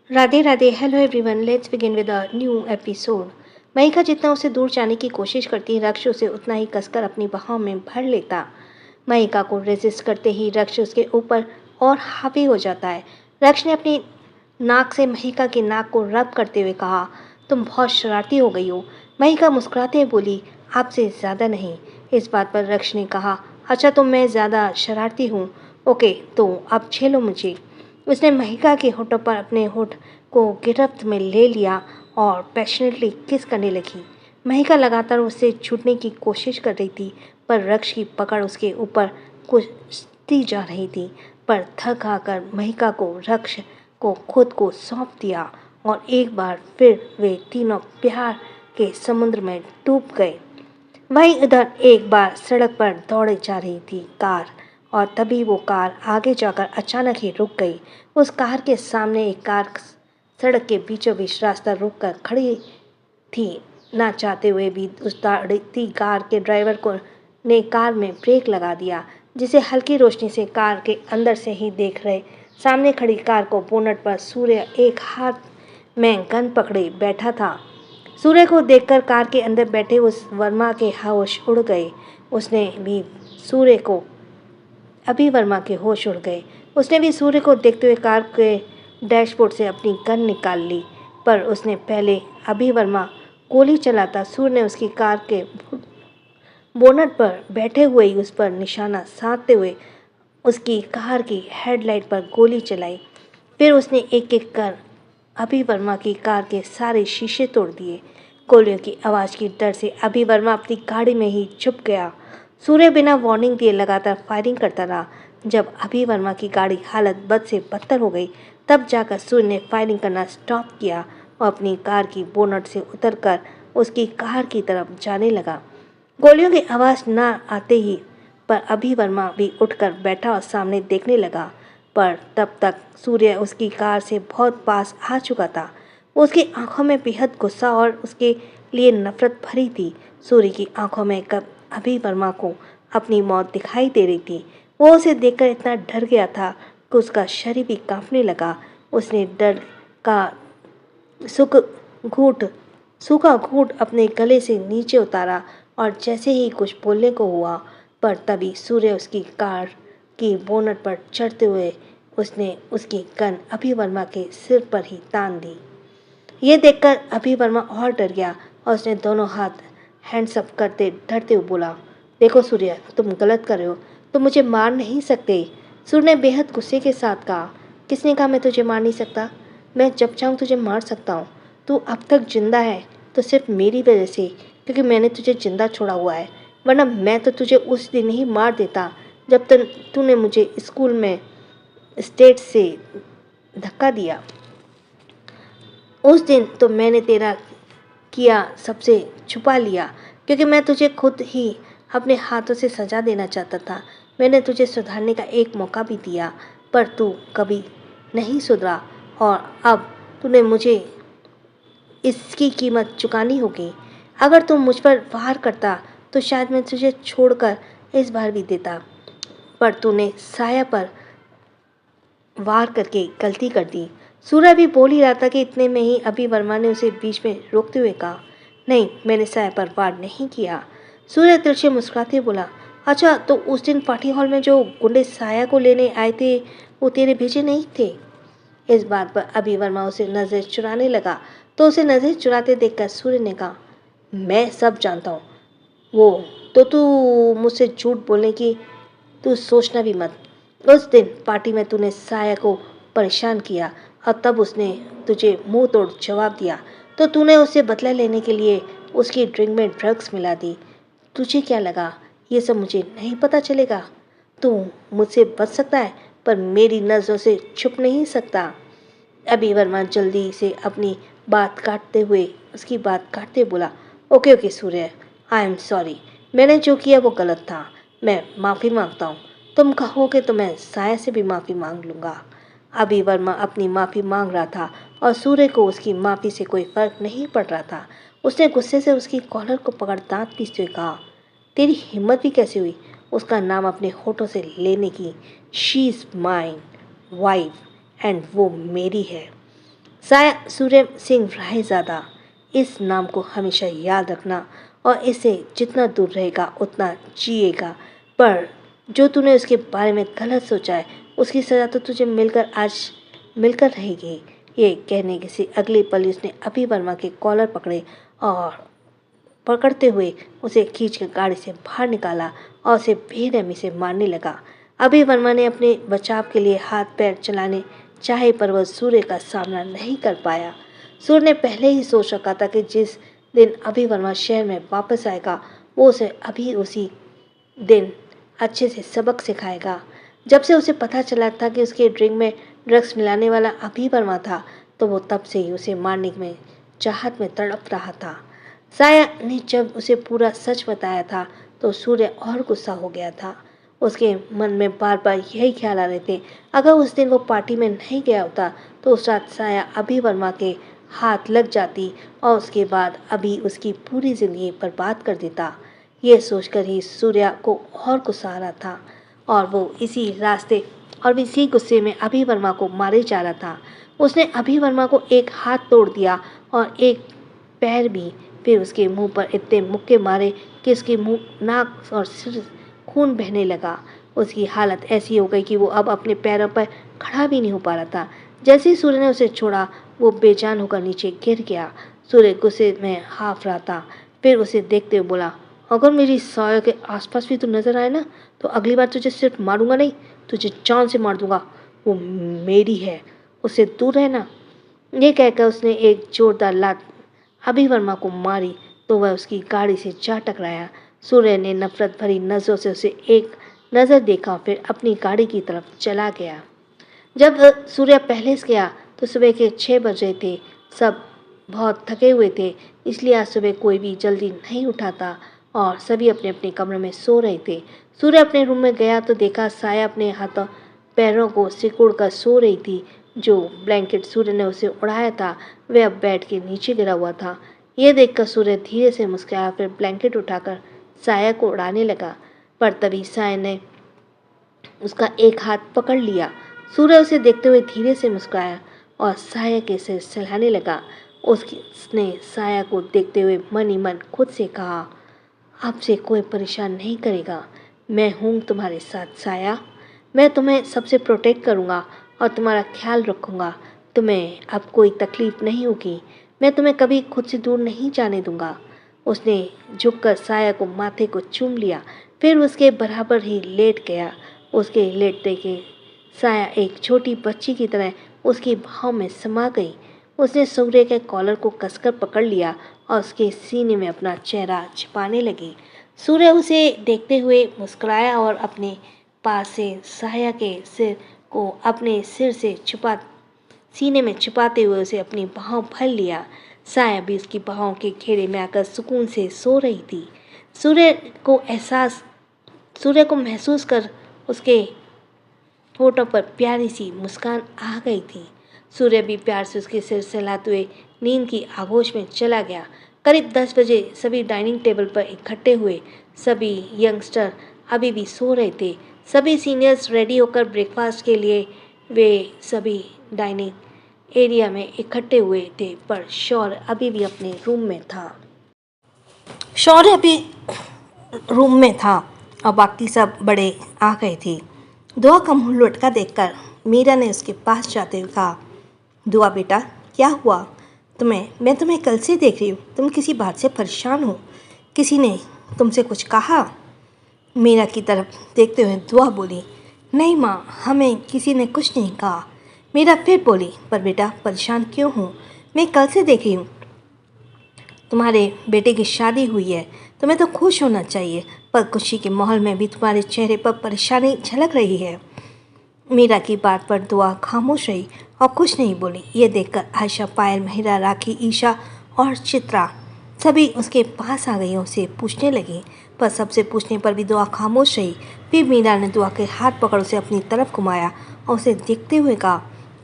Radhe Radhe. Hello everyone, let's begin with a new episode. Mahika जितना उसे दूर जाने की कोशिश करती, रक्ष उसे उतना ही कसकर अपनी बाहों में भर लेता। महिका को रेजिस्ट करते ही रक्ष उसके ऊपर और हावी हो जाता है। रक्ष ने अपनी नाक से महिका की नाक को रब करते हुए कहा, तुम बहुत शरारती हो गई हो। महिका मुस्कुराते हुए बोली, आपसे ज़्यादा नहीं। इस बात पर रक्ष ने कहा, अच्छा तो मैं ज़्यादा शरारती हूँ। ओके, तो अब झेलो मुझे। उसने महिका के होठों पर अपने होठ को गिरफ्त में ले लिया और पैशनेटली किस करने लगी। महिका लगातार उससे छूटने की कोशिश कर रही थी, पर रक्ष की पकड़ उसके ऊपर कुचती जा रही थी। पर थक आकर महिका को रक्ष को खुद को सौंप दिया और एक बार फिर वे तीनों प्यार के समुद्र में डूब गए। वहीं उधर एक बार सड़क पर दौड़े जा रही थी कार, और तभी वो कार आगे जाकर अचानक ही रुक गई। उस कार के सामने एक कार सड़क के बीचों बीच रास्ता रोककर खड़ी थी। ना चाहते हुए भी उस दौड़ती कार के ड्राइवर को ने कार में ब्रेक लगा दिया, जिसे हल्की रोशनी से कार के अंदर से ही देख रहे। सामने खड़ी कार को बोनट पर सूर्य एक हाथ में गन पकड़े बैठा था। सूर्य को देखकर कार के अंदर बैठे उस वर्मा के होश उड़ गए। उसने भी सूर्य को अभी वर्मा के होश उड़ गए। उसने भी सूर्य को देखते हुए कार के डैशबोर्ड से अपनी गन निकाल ली, पर उसने पहले अभी वर्मा गोली चलाता सूर्य ने उसकी कार के बोनट पर बैठे हुए ही उस पर निशाना साधते हुए उसकी कार की हेडलाइट पर गोली चलाई। फिर उसने एक एक कर अभी वर्मा की कार के सारे शीशे तोड़ दिए। गोलियों की आवाज़ की डर से अभी वर्मा अपनी गाड़ी में ही छुप गया। सूर्य बिना वार्निंग दिए लगातार फायरिंग करता रहा। जब अभी वर्मा की गाड़ी हालत बद से बदतर हो गई, तब जाकर सूर्य ने फायरिंग करना स्टॉप किया और अपनी कार की बोनट से उतरकर उसकी कार की तरफ जाने लगा। गोलियों की आवाज़ न आते ही पर अभी वर्मा भी उठकर बैठा और सामने देखने लगा, पर तब तक सूर्य उसकी कार से बहुत पास आ चुका था। उसकी आंखों में बेहद गुस्सा और उसके लिए नफरत भरी थी। सूर्य की आंखों में कब अभी वर्मा को अपनी मौत दिखाई दे रही थी। वो उसे देखकर इतना डर गया था कि उसका शरीर भी कांपने लगा। उसने डर का सुख घूट सूखा घूंट अपने गले से नीचे उतारा और जैसे ही कुछ बोलने को हुआ, पर तभी सूर्य उसकी कार की बोनट पर चढ़ते हुए उसने उसकी गन अभी वर्मा के सिर पर ही तान दी। ये देखकर अभी वर्मा और डर गया और उसने दोनों हाथ हैंड्स अप करते डरते हुए बोला, देखो सूर्य, तुम गलत कर रहे हो, तुम मुझे मार नहीं सकते। सूर्य ने बेहद गुस्से के साथ कहा, किसने कहा मैं तुझे मार नहीं सकता? मैं जब चाहूँ तुझे मार सकता हूँ। तू अब तक जिंदा है तो सिर्फ मेरी वजह से, क्योंकि मैंने तुझे जिंदा छोड़ा हुआ है, वरना मैं तो तुझे उस दिन ही मार देता जब तक तूने मुझे स्कूल में स्टेज से धक्का दिया। उस दिन तो मैंने तेरा किया सबसे छुपा लिया, क्योंकि मैं तुझे खुद ही अपने हाथों से सजा देना चाहता था। मैंने तुझे सुधारने का एक मौका भी दिया, पर तू कभी नहीं सुधरा और अब तूने मुझे इसकी कीमत चुकानी होगी। अगर तुम मुझ पर वार करता तो शायद मैं तुझे छोड़कर इस बार भी देता, पर तूने साया पर वार करके गलती कर दी। सूर्य भी बोल ही रहा था कि इतने में ही अभी वर्मा ने उसे बीच में रोकते हुए कहा, नहीं, मैंने साया पर वार नहीं किया। सूर्य तिरछे मुस्कुराते बोला, अच्छा तो उस दिन पार्टी हॉल में जो गुंडे साया को लेने आए थे वो तेरे भेजे नहीं थे? इस बात पर अभी वर्मा उसे नजर चुराने लगा, तो उसे नजर चुराते देखकर सूर्य ने कहा, मैं सब जानता हूँ। वो तो तू मुझसे झूठ बोलने की तू सोचना भी मत। उस दिन पार्टी में तूने साया को परेशान किया और तब उसने तुझे मुंह तोड़ जवाब दिया, तो तूने उससे बदला लेने के लिए उसकी ड्रिंक में ड्रग्स मिला दी। तुझे क्या लगा ये सब मुझे नहीं पता चलेगा? तू मुझसे बच सकता है, पर मेरी नज़रों से छुप नहीं सकता। अभी वर्मा जल्दी से अपनी बात काटते हुए उसकी बात काटते बोला, okay okay Surya, I am sorry, मैंने जो किया वो गलत था, मैं माफ़ी मांगता हूँ। तुम कहोगे तो मैं साया से भी माफ़ी मांग लूँगा। अभी वर्मा अपनी माफ़ी मांग रहा था और सूर्य को उसकी माफ़ी से कोई फ़र्क नहीं पड़ रहा था। उसने गुस्से से उसकी कॉलर को पकड़ दांत पीसते हुए कहा, तेरी हिम्मत भी कैसे हुई उसका नाम अपने होठों से लेने की? She is mine wife and वो मेरी है। साया सूर्य सिंह रायज़ादा, इस नाम को हमेशा याद रखना और इससे जितना दूर रहेगा उतना जिएगा। पर जो तूने उसके बारे में गलत सोचा है उसकी सज़ा तो तुझे मिलकर रहेगी। ये कहने के से अगले पल उसने अभि वर्मा के कॉलर पकड़े और पकड़ते हुए उसे खींचकर गाड़ी से बाहर निकाला और उसे बेरहमी से मारने लगा। अभि वर्मा ने अपने बचाव के लिए हाथ पैर चलाने चाहे पर वह सूर्य का सामना नहीं कर पाया। सूर्य ने पहले ही सोच रखा था कि जिस दिन अभि वर्मा शहर में वापस आएगा वो उसे अभी उसी दिन अच्छे से सबक सिखाएगा। जब से उसे पता चला था कि उसके ड्रिंक में ड्रग्स मिलाने वाला अभि वर्मा था तो वो तब से ही उसे मारने में चाहत में तड़प रहा था। साया ने जब उसे पूरा सच बताया था तो सूर्य और गुस्सा हो गया था। उसके मन में बार बार यही ख्याल आ रहे थे, अगर उस दिन वो पार्टी में नहीं गया होता तो उस रात साया अभि वर्मा के हाथ लग जाती और उसके बाद अभी उसकी पूरी ज़िंदगी बर्बाद कर देता। ये सोचकर ही सूर्या को और गुस्सा आ रहा था और वो इसी गुस्से में अभि वर्मा को मारे जा रहा था। उसने अभि वर्मा को एक हाथ तोड़ दिया और एक पैर भी, फिर उसके मुंह पर इतने मुक्के मारे कि उसके मुंह, नाक और सिर खून बहने लगा। उसकी हालत ऐसी हो गई कि वो अब अपने पैरों पर खड़ा भी नहीं हो पा रहा था। जैसे ही सूर्य ने उसे छोड़ा वो बेजान होकर नीचे गिर गया। सूर्य गुस्से में हाफ रहा था, फिर उसे देखते हुए बोला, अगर मेरी साया के आसपास भी तू नजर आए ना तो अगली बार तुझे सिर्फ मारूंगा नहीं, तुझे जान से मार दूंगा। वो मेरी है, उससे दूर रहना। ये कहकर उसने एक जोरदार लात अभि वर्मा को मारी तो वह उसकी गाड़ी से जा टकराया। सूर्य ने नफरत भरी नजरों से उसे एक नज़र देखा फिर अपनी गाड़ी की तरफ चला गया। जब सूर्य पहले से गया तो सुबह के 6 बज रहे थे। सब बहुत थके हुए थे, इसलिए आज सुबह कोई भी जल्दी नहीं उठा था और सभी अपने अपने कमरों में सो रहे थे। सूर्य अपने रूम में गया तो देखा साया अपने हाथों पैरों को सिकुड़ कर सो रही थी। जो ब्लैंकेट सूर्य ने उसे उड़ाया था वह अब बेड के नीचे गिरा हुआ था। यह देखकर सूर्य धीरे से मुस्कुराया, फिर ब्लैंकेट उठाकर साया को उड़ाने लगा, पर तभी साया ने उसका एक हाथ पकड़ लिया। सूर्य उसे देखते हुए धीरे से मुस्कुराया और साया के सिर सहलाने लगा। उसने साया को देखते हुए मन ही मन खुद से कहा, आपसे कोई परेशान नहीं करेगा, मैं हूँ तुम्हारे साथ साया। मैं तुम्हें सबसे प्रोटेक्ट करूँगा और तुम्हारा ख्याल रखूँगा। तुम्हें अब कोई तकलीफ नहीं होगी, मैं तुम्हें कभी खुद से दूर नहीं जाने दूँगा। उसने झुककर साया को माथे को चूम लिया, फिर उसके बराबर ही लेट गया। उसके लेटते के साया एक छोटी बच्ची की तरह उसकी बाहों में समा गई। उसने सूर्य के कॉलर को कसकर पकड़ लिया और उसके सीने में अपना चेहरा छिपाने लगी। सूर्य उसे देखते हुए मुस्कुराया और अपने पास से साया के सिर को अपने सिर से सीने में छिपाते हुए उसे अपनी बाहों भर लिया। साया भी उसकी बाहों के घेरे में आकर सुकून से सो रही थी। सूर्य को महसूस कर उसके होठों पर प्यारी सी मुस्कान आ गई थी। सूर्य भी प्यार से उसके सिर सहलाते हुए नींद की आगोश में चला गया। करीब 10 बजे सभी डाइनिंग टेबल पर इकट्ठे हुए। सभी यंगस्टर अभी भी सो रहे थे। सभी सीनियर्स रेडी होकर ब्रेकफास्ट के लिए वे सभी डाइनिंग एरिया में इकट्ठे हुए थे, पर शौर्य अभी भी अपने रूम में था। और बाकी सब बड़े आ गए थे। दुआ का मुंह लुटका देखकर मीरा ने उसके पास जाते हुए कहा, दुआ बेटा क्या हुआ मैं तुम्हें कल से देख रही हूँ, तुम किसी बात से परेशान हो, किसी ने तुमसे कुछ कहा? मीरा की तरफ देखते हुए दुआ बोली, नहीं माँ, हमें किसी ने कुछ नहीं कहा। मीरा फिर बोली, पर बेटा परेशान क्यों हूँ, मैं कल से देख रही हूँ तुम्हारे बेटे की शादी हुई है, तुम्हें तो खुश होना चाहिए, पर खुशी के माहौल में भी तुम्हारे चेहरे पर परेशानी झलक रही है। मीरा की बात पर दुआ खामोश रही और कुछ नहीं बोली। ये देखकर आयशा, पायल, महिरा, राखी, ईशा और चित्रा सभी उसके पास आ गई और उसे पूछने लगी, पर सबसे पूछने पर भी दुआ खामोश रही। फिर मीरा ने दुआ के हाथ पकड़ उसे अपनी तरफ घुमाया और उसे देखते हुए कहा,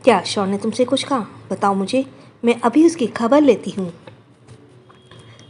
क्या शौर्य ने तुमसे कुछ कहा? बताओ मुझे, मैं अभी उसकी खबर लेती हूँ।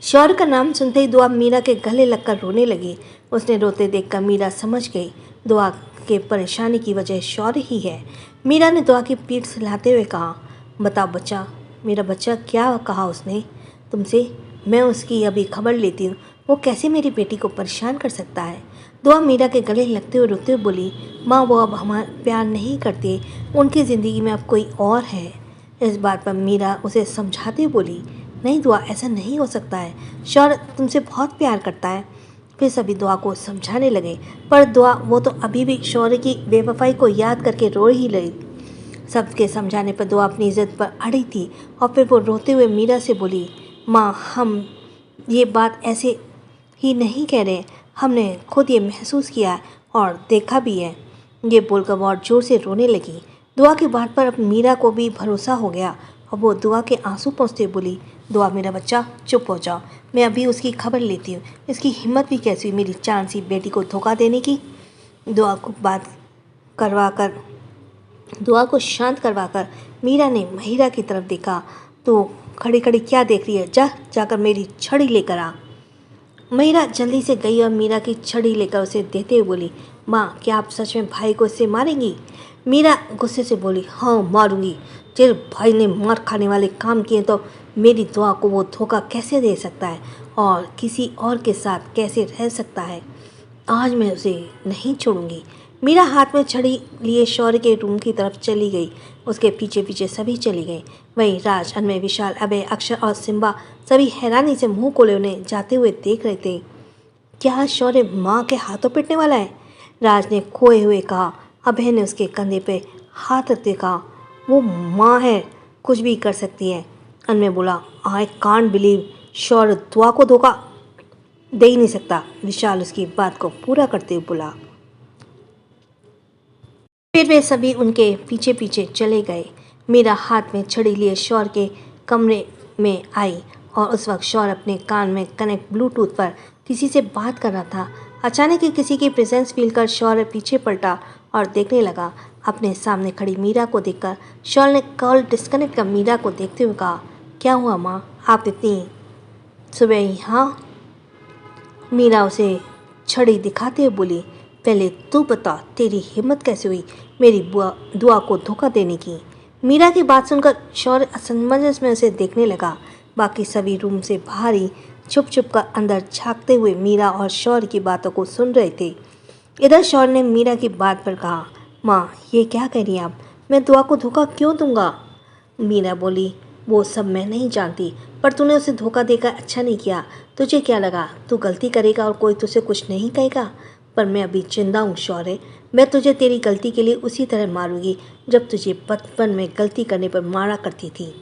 शौर्य का नाम सुनते ही दुआ मीरा के गले लगकर रोने लगी। उसने रोते देखकर मीरा समझ गई दुआ के परेशानी की वजह शौर्य ही है। मीरा ने दुआ की पीठ हिलाते हुए कहा, बताओ बच्चा, मेरा बच्चा, क्या कहा उसने तुमसे? मैं उसकी अभी खबर लेती हूँ। वो कैसे मेरी बेटी को परेशान कर सकता है? दुआ मीरा के गले लगते हुए रोते हुए बोली, माँ वो अब हमारा प्यार नहीं करते, उनकी ज़िंदगी में अब कोई और है। इस बात पर मीरा उसे समझाते हुए बोली, नहीं दुआ, ऐसा नहीं हो सकता है, शौर्य तुमसे बहुत प्यार करता है। फिर सभी दुआ को समझाने लगे, पर दुआ वो तो अभी भी शौर्य की बेवफाई को याद करके रो ही रही। सबके समझाने पर दुआ अपनी इज्जत पर अड़ी थी और फिर वो रोते हुए मीरा से बोली, माँ हम ये बात ऐसे ही नहीं कह रहे, हमने खुद ये महसूस किया और देखा भी है। ये बोलकर वो और जोर से रोने लगी। दुआ की बात पर अब मीरा को भी भरोसा हो गया और वो दुआ के आंसू पोंछते बोली, दुआ मेरा बच्चा चुप हो जाओ, मैं अभी उसकी खबर लेती हूँ। इसकी हिम्मत भी कैसी हुई मेरी चांद सी बेटी को धोखा देने की। दुआ को बात करवाकर दुआ को शांत करवाकर मीरा ने महिरा की तरफ देखा। तो खड़ी खड़ी क्या देख रही है, जाकर मेरी छड़ी लेकर आ। महिरा जल्दी से गई और मीरा की छड़ी लेकर उसे देते हुए बोली, माँ क्या आप सच में भाई को इससे मारेंगी? मीरा गुस्से से बोली, हाँ मारूंगी। तेरे भाई ने मार खाने वाले काम किए तो मेरी दुआ को वो धोखा कैसे दे सकता है और किसी और के साथ कैसे रह सकता है? आज मैं उसे नहीं छोड़ूंगी। मीरा हाथ में छड़ी लिए शौर्य के रूम की तरफ चली गई। उसके पीछे पीछे सभी चली गई। वहीं राज, अनमय, विशाल, अभय, अक्षर और सिम्बा सभी हैरानी से मुंह खोले उन्हें जाते हुए देख रहे थे। क्या शौर्य माँ के हाथों पिटने वाला है? राज ने खोए हुए कहा। अभय ने उसके कंधे पे हाथ रखते कहा, वो माँ है, कुछ भी कर सकती है। अनमय बोला, आई कांट बिलीव, शौर्य दुआ को धोखा दे ही नहीं सकता। विशाल उसकी बात को पूरा करते हुए बोला। फिर वे सभी उनके पीछे पीछे चले गए। मीरा हाथ में छड़ी लिए शौर्य के कमरे में आई और उस वक्त शौर्य अपने कान में कनेक्ट ब्लूटूथ पर किसी से बात कर रहा था। अचानक ही किसी की प्रेजेंस फील कर शौर्य पीछे पलटा और देखने लगा। अपने सामने खड़ी मीरा को देखकर शौर्य ने कॉल डिस्कनेक्ट कर मीरा को देखते हुए कहा, क्या हुआ माँ, आप इतनी सुबह यहाँ? मीरा उसे छड़ी दिखाते हुए बोली, पहले तू बता, तेरी हिम्मत कैसे हुई मेरी दुआ को धोखा देने की? मीरा की बात सुनकर शौर्य असमंजस में उसे देखने लगा। बाकी सभी रूम से बाहर ही छुप छुप कर अंदर झांकते हुए मीरा और शौर्य की बातों को सुन रहे थे। इधर शौर्य ने मीरा की बात पर कहा, माँ ये क्या कह रही हैं आप, मैं दुआ को धोखा क्यों दूंगा? मीरा बोली, वो सब मैं नहीं जानती, पर तूने उसे धोखा देकर अच्छा नहीं किया। तुझे क्या लगा तू गलती करेगा और कोई तुझसे कुछ नहीं कहेगा? पर मैं अभी जिंदा हूँ शौर्य, मैं तुझे तेरी गलती के लिए उसी तरह मारूंगी जब तुझे बचपन में गलती करने पर मारा करती थी।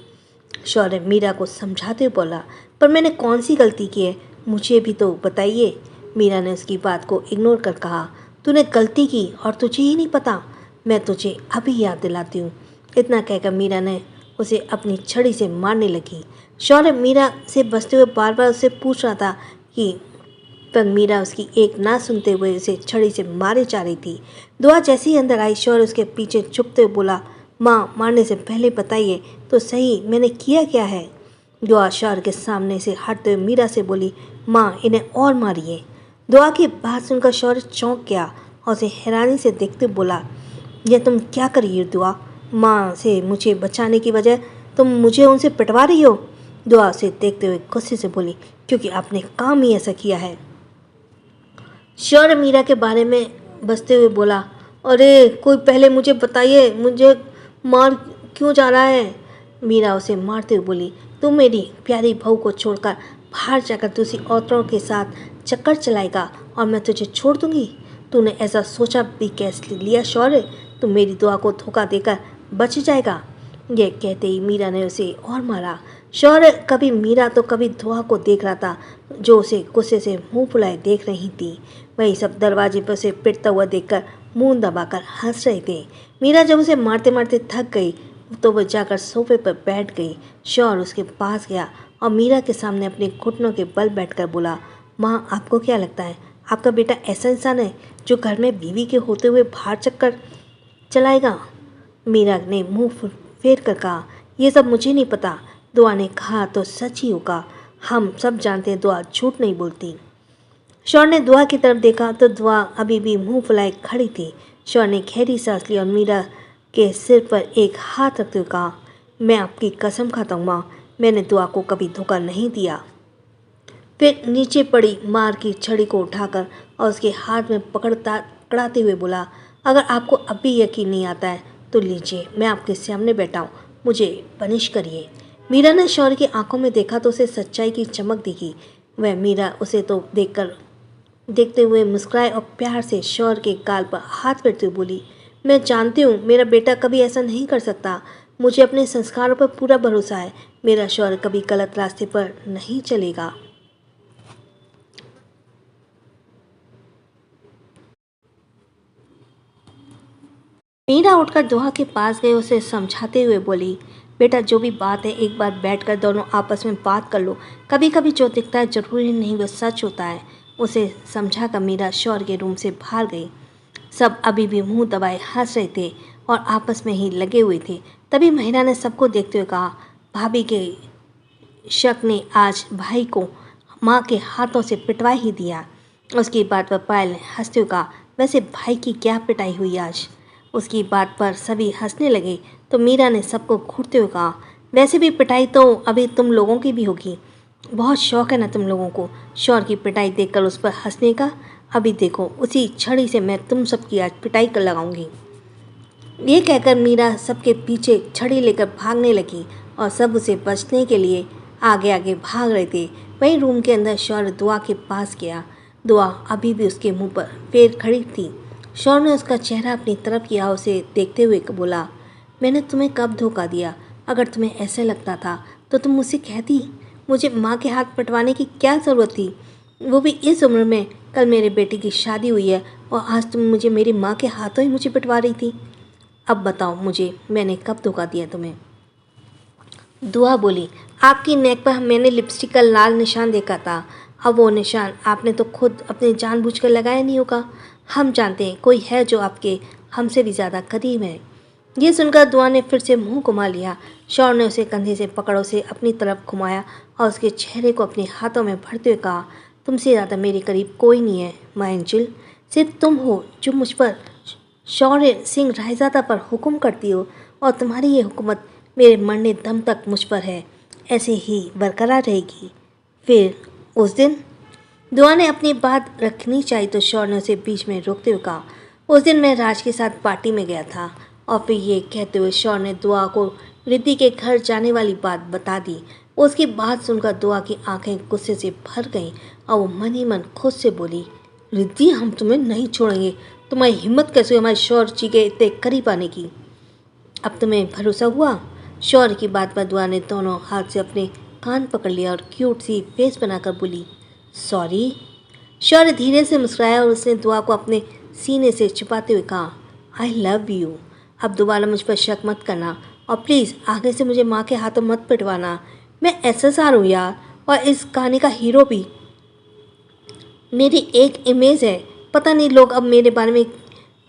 शौर्य मीरा को समझाते हुए बोला, पर मैंने कौन सी गलती की है, मुझे भी तो बताइए। मीरा ने उसकी बात को इग्नोर कर कहा, तूने गलती की और तुझे ही नहीं पता, मैं तुझे अभी याद दिलाती हूँ। इतना कहकर मीरा ने उसे अपनी छड़ी से मारने लगी। शौर्य मीरा से बचते हुए बार बार उससे पूछ रहा था कि पर मीरा उसकी एक ना सुनते हुए उसे छड़ी से मारे जा रही थी। दुआ जैसे ही अंदर आई, शौर्य उसके पीछे छुपते हुए बोला, माँ मारने से पहले बताइए तो सही मैंने किया क्या है? दुआ शौर्य के सामने से हटते हुए मीरा से बोली, माँ इन्हें और मारिए। दुआ की बात सुनकर शौर्य चौंक गया और उसे हैरानी से देखते बोला, यह तुम क्या कर रही हो दुआ? माँ से मुझे बचाने की वजह तुम मुझे उनसे पिटवा रही हो? दुआ उसे देखते हुए गुस्से से बोली, क्योंकि आपने काम ही ऐसा किया है। शौर्य मीरा के बारे में बसते हुए बोला, अरे कोई पहले मुझे बताइए, मुझे मार क्यों जा रहा है? मीरा उसे मारते हुए बोली, तू मेरी प्यारी बहू को छोड़कर बाहर जाकर दूसरी औरतों के साथ चक्कर चलाएगा और मैं तुझे छोड़ दूंगी? तूने ऐसा सोचा भी कैसे लिया शौर्य? तू मेरी दुआ को धोखा देकर बच जाएगा? यह कहते ही मीरा ने उसे और मारा। शौर्य कभी मीरा तो कभी दुआ को देख रहा था, जो उसे गुस्से से मुंह फुलाए देख रही थी। वही सब दरवाजे पर उसे पिटता हुआ देखकर मुंह दबाकर हंस रहे थे। मीरा जब उसे मारते मारते थक गई तो वह जाकर सोफे पर बैठ गई। शौर्य उसके पास गया और मीरा के सामने अपने घुटनों के बल बैठकर बोला, माँ आपको क्या लगता है आपका बेटा ऐसा इंसान है जो घर में बीवी के होते हुए बाहर चक्कर चलाएगा? मीरा ने मुंह फेर कर कहा, यह सब मुझे नहीं पता। दुआ ने कहा तो सच ही होगा, हम सब जानते हैं दुआ झूठ नहीं बोलती। शौर्य ने दुआ की तरफ देखा तो दुआ अभी भी मुंह फुलाए खड़ी थी। शौर्य ने गहरी सांस ली और मीरा के सिर पर एक हाथ रखते हुए कहा, मैं आपकी कसम खाता हूँ माँ, मैंने दुआ को कभी धोखा नहीं दिया। फिर नीचे पड़ी मार की छड़ी को उठाकर और उसके हाथ में पकड़ाते हुए बोला, अगर आपको अब भी यकीन नहीं आता है तो लीजिए, मैं आपके सामने बैठा हूँ, मुझे पनिश करिए। मीरा ने शौर्य की आंखों में देखा तो उसे सच्चाई की चमक दिखी। वह मीरा उसे तो देखते हुए मुस्कुराए और प्यार से शौर्य के गाल पर हाथ फेरते हुए बोली, मैं जानती हूँ मेरा बेटा कभी ऐसा नहीं कर सकता। मुझे अपने संस्कारों पर पूरा भरोसा है। मेरा शौर्य कभी गलत रास्ते पर नहीं चलेगा। मीरा उठकर दुआ के पास गई, उसे समझाते हुए बोली, बेटा जो भी बात है एक बार बैठकर दोनों आपस में बात कर लो। कभी कभी जो दिखता है जरूरी नहीं वह सच होता है। उसे समझाकर मीरा शौर्य के रूम से बाहर गई। सब अभी भी मुंह दबाए हंस रहे थे और आपस में ही लगे हुए थे। तभी महिला ने सबको देखते हुए कहा, भाभी के शक ने आज भाई को माँ के हाथों से पिटवा ही दिया। उसकी बात पर पायल ने हंसते हुए कहा, वैसे भाई की क्या पिटाई हुई आज? उसकी बात पर सभी हंसने लगे तो मीरा ने सबको घूरते हुए कहा, वैसे भी पिटाई तो अभी तुम लोगों की भी होगी। बहुत शौक है ना तुम लोगों को शौर्य की पिटाई देखकर उस पर हंसने का। अभी देखो उसी छड़ी से मैं तुम सबकी आज पिटाई कर लगाऊंगी। ये कहकर मीरा सबके पीछे छड़ी लेकर भागने लगी और सब उसे बचने के लिए आगे आगे भाग रहे थे। वहीं रूम के अंदर शौर्य दुआ के पास गया। दुआ अभी भी उसके मुंह पर पैर खड़ी थी। शौर्य ने उसका चेहरा अपनी तरफ किया, उसे देखते हुए बोला, मैंने तुम्हें कब धोखा दिया? अगर तुम्हें ऐसे लगता था तो तुम मुझसे कहती। मुझे माँ के हाथ पटवाने की क्या ज़रूरत थी, वो भी इस उम्र में? कल मेरे बेटे की शादी हुई है और आज तुम मुझे मेरी माँ के हाथों ही मुझे पिटवा रही थी। अब बताओ मुझे मैंने कब धोखा दिया तुम्हें? दुआ बोली, आपकी नेक पर मैंने लिपस्टिक का लाल निशान देखा था। अब वो निशान आपने तो खुद अपने जानबूझकर लगाया नहीं होगा। हम जानते हैं कोई है जो आपके हमसे भी ज़्यादा करीब है। ये सुनकर दुआ ने फिर से मुंह घुमा लिया। शौर्य ने उसे कंधे से पकड़ उसे अपनी तरफ घुमाया और उसके चेहरे को अपने हाथों में भरते हुए कहा, तुमसे ज़्यादा मेरे करीब कोई नहीं है माँ एंजिल। सिर्फ तुम हो जो मुझ पर शौर्य सिंह रायज़ादा पर हुक्म करती हो और तुम्हारी ये हुकूमत मेरे मरने दम तक मुझ पर है, ऐसे ही बरकरार रहेगी। फिर उस दिन दुआ ने अपनी बात रखनी चाहिए तो शौर्य ने उसे बीच में रोकते हुए कहा, उस दिन मैं राज के साथ पार्टी में गया था। और फिर ये कहते हुए शौर्य ने दुआ को रिद्धि के घर जाने वाली बात बता दी। उसकी बात सुनकर दुआ की आंखें गुस्से से भर गईं और वो मन ही मन खुद से बोली, रिद्धि हम तुम्हें नहीं छोड़ेंगे। तुम्हारी हिम्मत कैसे हुई हमारे शौर्य जी के इतने करीब आने की? अब तुम्हें भरोसा हुआ? शौर्य की बात पर दुआ ने दोनों हाथ से अपने कान पकड़ लिया और क्यूट सी फेस बनाकर बोली, सॉरी। शौर्य धीरे से मुस्कुराया और उसने दुआ को अपने सीने से छुपाते हुए कहा, आई लव यू। अब दोबारा मुझ पर शक मत करना और प्लीज़ आगे से मुझे माँ के हाथों मत पिटवाना। मैं एसएसआर हूँ यार, और इस कहानी का हीरो भी मेरी एक इमेज है। पता नहीं लोग अब मेरे बारे में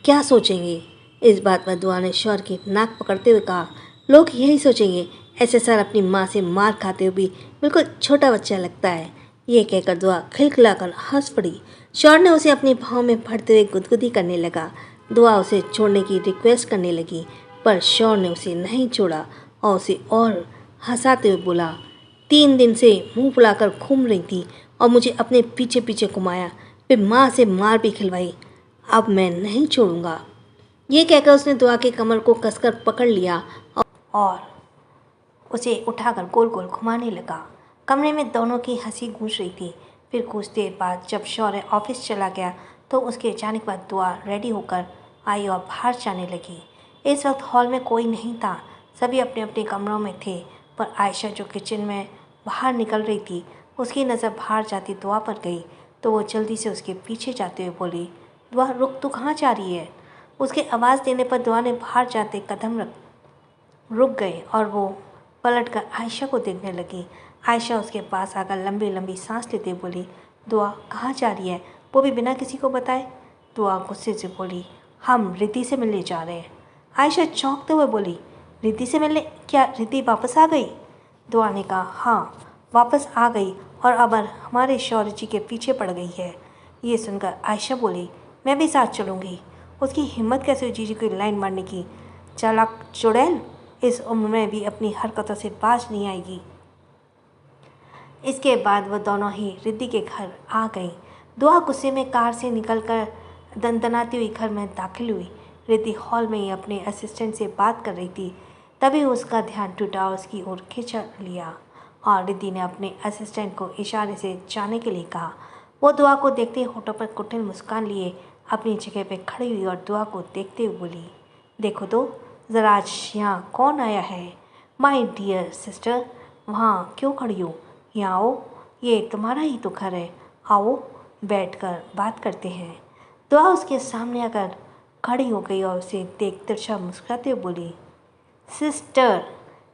क्या सोचेंगे। इस बात पर दुआ ने शौर्य की नाक पकड़ते हुए कहा, लोग यही सोचेंगे, एसएसआर अपनी माँ से मार खाते हुए भी बिल्कुल छोटा बच्चा लगता है। ये कहकर दुआ खिलखिलाकर हंस पड़ी। शौर्य ने उसे अपनी भाव में भरते हुए गुदगुदी करने लगा। दुआ उसे छोड़ने की रिक्वेस्ट करने लगी पर शौर्य ने उसे नहीं छोड़ा और उसे और हंसाते हुए बोला, 3 दिन से मुंह फुलाकर घूम रही थी और मुझे अपने पीछे पीछे घुमाया, फिर माँ से मार भी खिलवाई। अब मैं नहीं छोड़ूंगा। ये कहकर उसने दुआ के कमर को कसकर पकड़ लिया और उसे उठाकर गोल गोल घुमाने लगा। कमरे में दोनों की हंसी गूंज रही थी। फिर कुछ देर बाद जब शौर्य ऑफिस चला गया तो उसके जाने के बाद दुआ रेडी होकर आई और बाहर जाने लगी। इस वक्त हॉल में कोई नहीं था, सभी अपने अपने कमरों में थे। पर आयशा जो किचन में बाहर निकल रही थी, उसकी नज़र बाहर जाती दुआ पर गई तो वो जल्दी से उसके पीछे जाते हुए बोली, दुआ रुक, तू कहाँ जा रही है? उसके आवाज़ देने पर दुआ ने बाहर जाते कदम रुक गए और वो पलटकर आयशा को देखने लगी। आयशा उसके पास आकर लंबी लंबी सांस लेते बोली, दुआ कहाँ जा रही है, वो भी बिना किसी को बताए? दुआ गुस्से से बोली, हम रिद्धि से मिलने जा रहे हैं। आयशा चौंकते हुए बोली, रिद्धि से मिलने? क्या रिद्धि वापस आ गई? दुआ ने कहा, हाँ वापस आ गई और अब हमारे शौर्य जी के पीछे पड़ गई है। ये सुनकर आयशा बोली, मैं भी साथ चलूँगी। उसकी हिम्मत कैसे हुई जीजी को लाइन मारने की? चालाक चुड़ैल, इस उम्र में भी अपनी हरकतों से बाज नहीं आएगी। इसके बाद वह दोनों ही रिद्धि के घर आ गई। दुआ गुस्से में कार से निकलकर दनदनाती हुई घर में दाखिल हुई। रिद्धि हॉल में ही अपने असिस्टेंट से बात कर रही थी। तभी उसका ध्यान टूटा और उसकी ओर खींच लिया और रिद्धि ने अपने असिस्टेंट को इशारे से जाने के लिए कहा। वो दुआ को देखते ही होठों पर कुटिल मुस्कान लिए अपनी जगह पर खड़ी हुई और दुआ को देखते हुए बोली, देखो तो ज़रा आज यहाँ कौन आया है। माय डियर सिस्टर, वहाँ क्यों खड़ी हो? यहाँ आओ, ये तुम्हारा ही तो घर है। आओ बैठकर बात करते हैं। दुआ उसके सामने आकर खड़ी हो गई और उसे देख तिरछा मुस्कुराते हुए बोली, सिस्टर,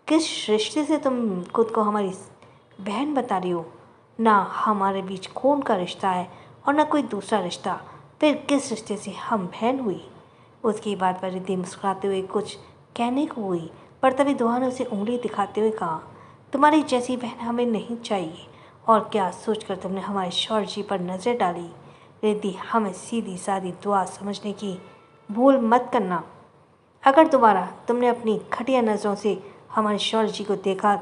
किस रिश्ते से तुम खुद को हमारी बहन बता रही हो? ना हमारे बीच खून का रिश्ता है और ना कोई दूसरा रिश्ता, फिर किस रिश्ते से हम बहन हुई? उसकी बात पर रिद्धि मुस्कुराते हुए कुछ कहने को हुई, पर तभी दुआ ने उसे उंगली दिखाते हुए कहा, तुम्हारी जैसी बहन हमें नहीं चाहिए। और क्या सोचकर तुमने हमारे शौर्य जी पर नज़र डाली? रिद्धि, हमें सीधी सादी दुआ समझने की भूल मत करना। अगर दोबारा तुमने अपनी घटिया नज़रों से हमारे शौर्य जी को देखा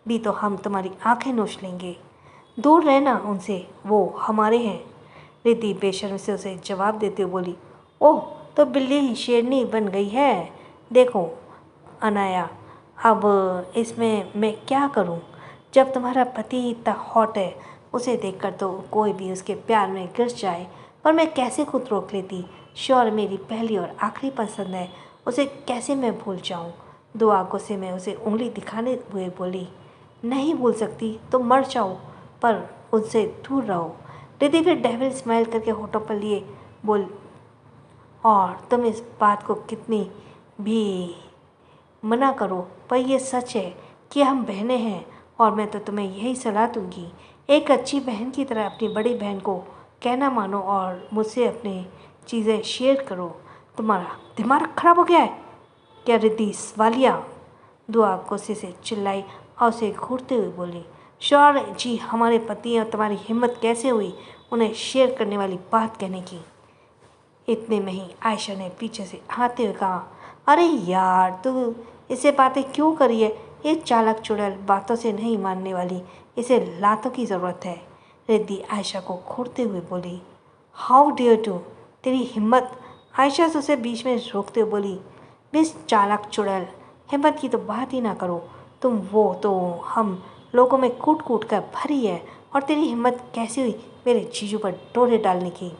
भी तो हम तुम्हारी आंखें नोच लेंगे। दूर रहना उनसे, वो हमारे हैं। रिद्धि बेशर्म से उसे जवाब देते हुए बोली, ओह, तो बिल्ली ही शेरनी बन गई है। देखो अनाया, अब इसमें मैं क्या करूं? जब तुम्हारा पति इतना हॉट है, उसे देखकर तो कोई भी उसके प्यार में गिर जाए, पर मैं कैसे खुद रोक लेती? शौर्य मेरी पहली और आखिरी पसंद है, उसे कैसे मैं भूल जाऊं? दुआ गुस्से में उसे उंगली दिखाने हुए बोली, नहीं भूल सकती तो मर जाओ, पर उनसे दूर रहो। रिद्धि फिर डेविल स्माइल करके होठों पर लिए बोल, और तुम इस बात को कितनी भी मना करो, पर यह सच है कि हम बहनें हैं और मैं तो तुम्हें यही सलाह दूंगी, एक अच्छी बहन की तरह अपनी बड़ी बहन को कहना मानो और मुझसे अपनी चीज़ें शेयर करो। तुम्हारा दिमाग खराब हो गया है क्या रिद्धि वालिया? दुआ गुस्से से चिल्लाई और उसे घूरते हुए बोली, शौर्य जी हमारे पति हैं और तुम्हारी हिम्मत कैसे हुई उन्हें शेयर करने वाली बात कहने की? इतने में ही आयशा ने पीछे से आते हुए कहा, अरे यार, तू इसे बातें क्यों करी है? ये चालाक चुड़ैल बातों से नहीं मानने वाली, इसे लातों की ज़रूरत है। रिद्धि आयशा को घूरते हुए बोली, हाउ डियर टू, तेरी हिम्मत? आयशा से उसे बीच में रोकते हुए बोली, मिस चालाक चुड़ैल, हिम्मत की तो बात ही ना करो। तुम वो तो हम लोगों में कूट कूट कर भरी है, और तेरी हिम्मत कैसी हुई मेरे जीजू पर डोरे डालने की?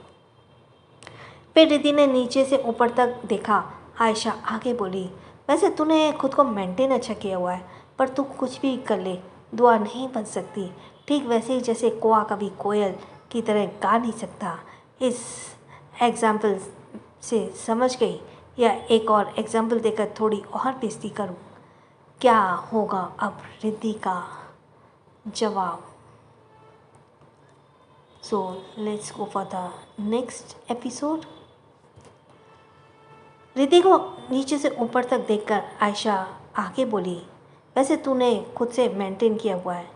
फिर रिद्धि ने नीचे से ऊपर तक देखा। आयशा आगे बोली, वैसे तूने खुद को मेंटेन अच्छा किया हुआ है, पर तू कुछ भी कर ले, दुआ नहीं बन सकती। ठीक वैसे ही जैसे कौआ कभी कोयल की तरह गा नहीं सकता। इस एग्जाम्पल से समझ गई, या एक और एग्जाम्पल देकर थोड़ी और बेइज्जती करूं? क्या होगा अब रिद्धि का जवाब? So let's go for the next episode. Riddhi को नीचे से ऊपर तक देखकर आयशा आगे बोली, वैसे तूने खुद से मेंटेन किया हुआ है,